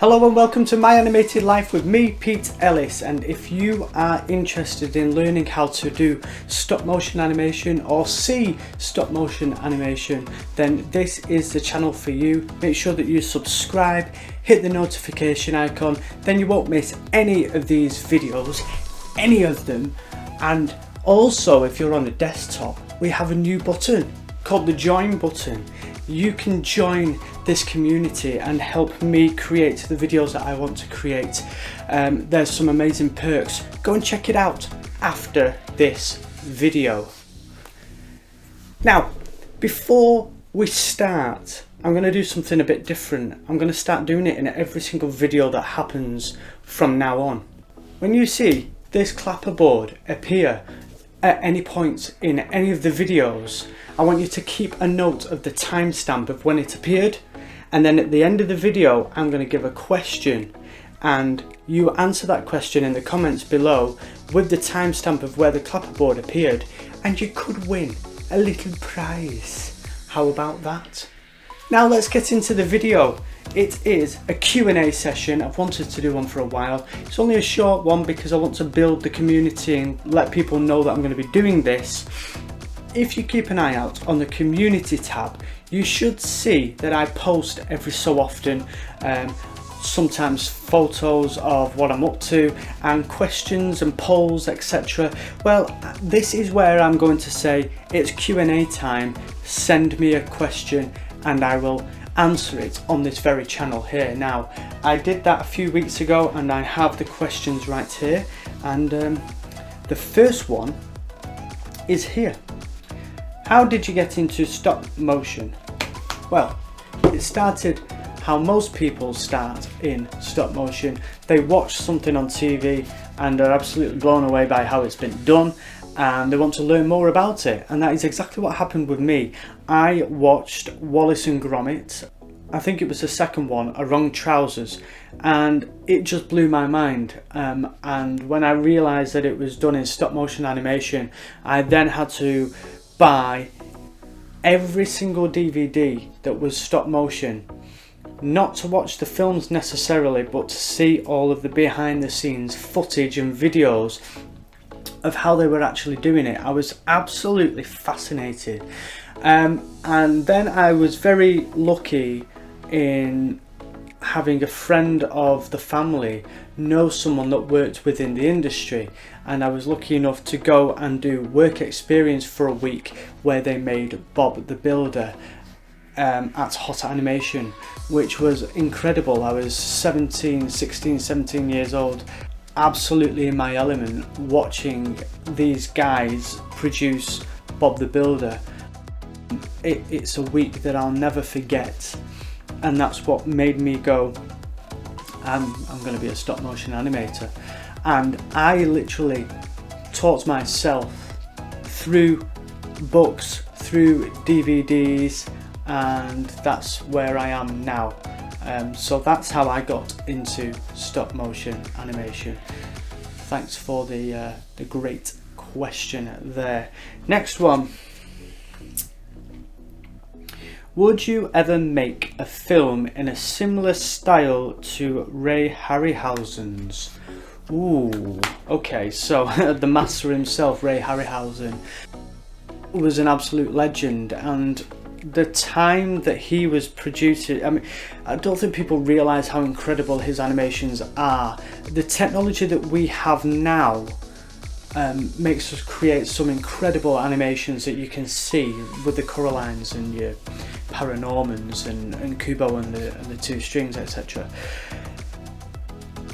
Hello and welcome to My Animated Life with me, Pete Ellis, and if you are interested in learning how to do stop motion animation or see stop motion animation, then this is the channel for you. Make sure that you subscribe, hit the notification icon, then you won't miss any of these videos, any of them. And also, if you're on a desktop, we have a new button called the join button. You can join this community and help me create the videos that I want to create. There's some amazing perks. Go and check it out after this video. Now, before we start, I'm going to do something a bit different. I'm going to start doing it in every single video that happens from now on. When you see this clapperboard appear at any point in any of the videos, I want you to keep a note of the timestamp of when it appeared, and then at the end of the video I'm going to give a question and you answer that question in the comments below with the timestamp of where the clapperboard appeared, and you could win a little prize. How about that? Now let's get into the video. It is a Q&A session. I've wanted to do one for a while. It's only a short one because I want to build the community and let people know that I'm going to be doing this. If you keep an eye out on the community tab, you should see that I post every so often, sometimes photos of what I'm up to and questions and polls, etc. Well, this is where I'm going to say it's Q&A time. Send me a question and I will answer it on this very channel here. Now, I did that a few weeks ago and I have the questions right here, and the first one is here. How did you get into stop motion? Well, it started how most people start in stop motion. They watch something on TV and are absolutely blown away by how it's been done, and they want to learn more about it, and that is exactly what happened with me. I watched Wallace and Gromit, I think it was the second one, A Wrong Trousers, and it just blew my mind. And when I realised that it was done in stop motion animation, I then had to buy every single DVD that was stop motion, not to watch the films necessarily, but to see all of the behind the scenes footage and videos of how they were actually doing it. I was absolutely fascinated, and then I was very lucky in having a friend of the family know someone that worked within the industry, and I was lucky enough to go and do work experience for a week where they made Bob the Builder at Hot Animation, which was incredible. I was 16, 17 years old, absolutely in my element, watching these guys produce Bob the Builder. It's a week that I'll never forget, and that's what made me go, I'm going to be a stop motion animator. And I literally taught myself through books, through DVDs, and that's where I am now. So that's how I got into stop motion animation. Thanks for the great question there. Next one. Would you ever make a film in a similar style to Ray Harryhausen's? Ooh, okay, so the master himself, Ray Harryhausen, was an absolute legend, and the time that he was producing, I mean, I don't think people realise how incredible his animations are. The technology that we have now makes us create some incredible animations that you can see with the Coralines and your Paranormans and Kubo and the two strings, etc.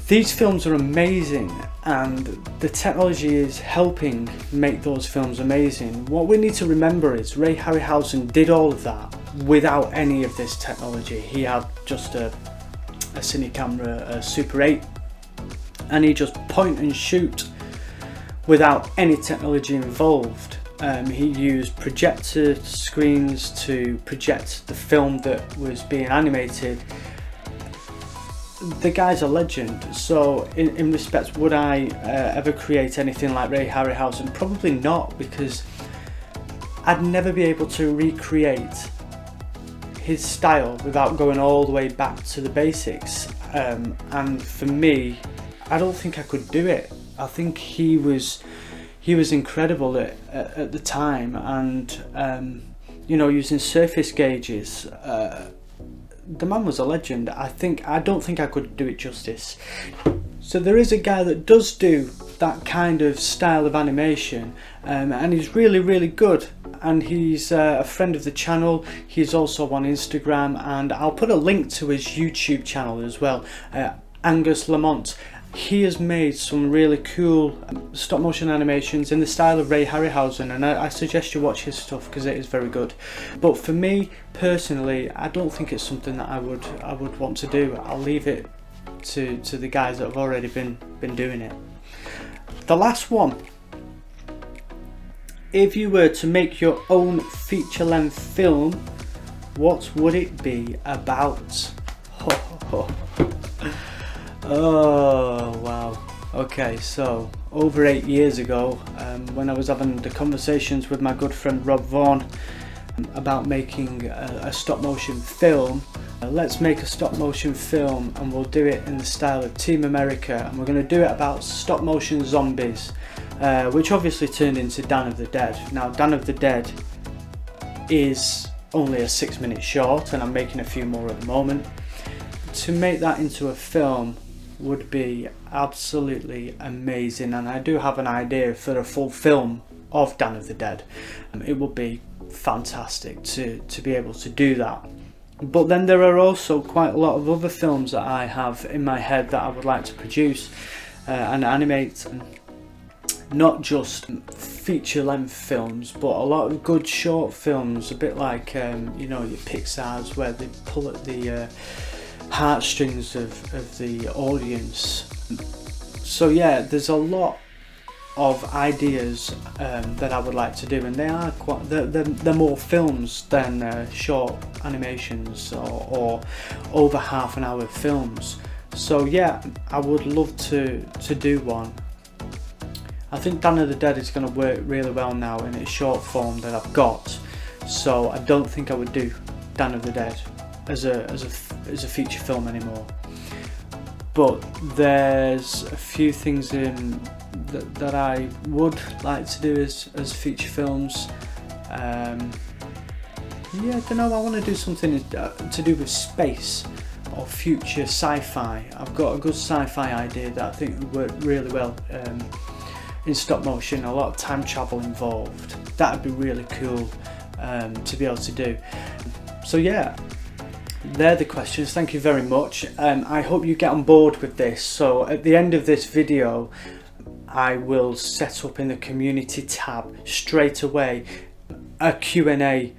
These films are amazing, and the technology is helping make those films amazing. What we need to remember is Ray Harryhausen did all of that without any of this technology. He had just a cine camera, a Super 8, and he just point and shoot without any technology involved. He used projector screens to project the film that was being animated. The guy's a legend. So in respect, would I ever create anything like Ray Harryhausen? Probably not, because I'd never be able to recreate his style without going all the way back to the basics. And for me, I don't think I could do it. I think he was incredible at the time, and you know, using surface gauges, the man was a legend. I don't think I could do it justice. So there is a guy that does do that kind of style of animation, and he's really good, and he's a friend of the channel. He's also on Instagram, and I'll put a link to his YouTube channel as well, Angus Lamont. He has made some really cool stop motion animations in the style of Ray Harryhausen, and I suggest you watch his stuff because it is very good. But for me personally, I don't think it's something that I would want to do. I'll leave it to the guys that have already been doing it. The last one. If you were to make your own feature-length film, what would it be about? Oh wow. Okay, so over 8 years ago, when I was having the conversations with my good friend Rob Vaughan about making a stop motion film, let's make a stop motion film and we'll do it in the style of Team America, and we're going to do it about stop motion zombies, which obviously turned into Dawn of the Dead. Now Dawn of the Dead is only a 6-minute short, and I'm making a few more at the moment. To make that into a film would be absolutely amazing, and I do have an idea for a full film of Dawn of the Dead. It would be fantastic to be able to do that. But then there are also quite a lot of other films that I have in my head that I would like to produce and animate, not just feature-length films, but a lot of good short films, a bit like you know, your Pixar's, where they pull at the heartstrings of the audience. So yeah, there's a lot of ideas that I would like to do, and they are quite they're more films than short animations or over half an hour films. So yeah, I would love to do one. I think Dawn of the Dead is going to work really well now in its short form that I've got, so I don't think I would do Dawn of the Dead as a feature film anymore. But there's a few things in that I would like to do as feature films. Yeah, I don't know, I want to do something to do with space or future sci-fi. I've got a good sci-fi idea that I think would work really well in stop motion, a lot of time travel involved. That would be really cool to be able to do. So yeah, they're the questions. Thank you very much. I hope you get on board with this. So at the end of this video, I will set up in the community tab straight away a Q&A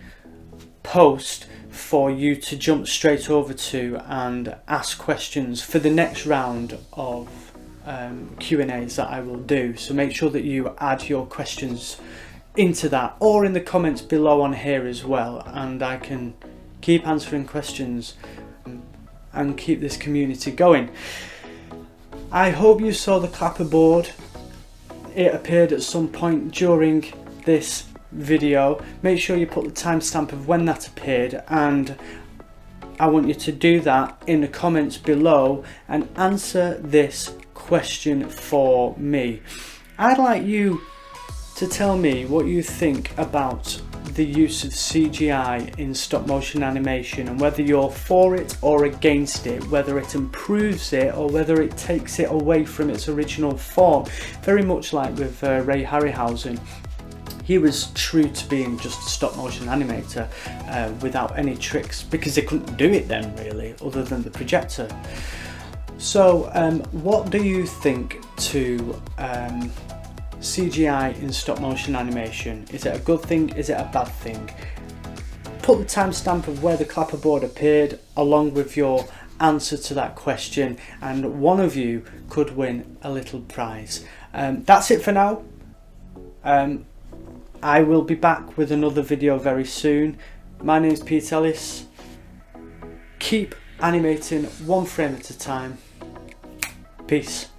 post for you to jump straight over to and ask questions for the next round of Q&As that I will do. So make sure that you add your questions into that, or in the comments below on here as well, and I can keep answering questions and keep this community going. I hope you saw the clapperboard. It appeared at some point during this video. Make sure you put the timestamp of when that appeared, and I want you to do that in the comments below and answer this question for me. I'd like you to tell me what you think about the use of CGI in stop motion animation, and whether you're for it or against it, whether it improves it or whether it takes it away from its original form. Very much like with Ray Harryhausen. He was true to being just a stop motion animator without any tricks, because they couldn't do it then really, other than the projector. So what do you think to CGI in stop motion animation? Is it a good thing? Is it a bad thing? Put the timestamp of where the clapperboard appeared along with your answer to that question, and one of you could win a little prize. That's it for now. I will be back with another video very soon. My name is Peterellis. Keep animating one frame at a time. Peace.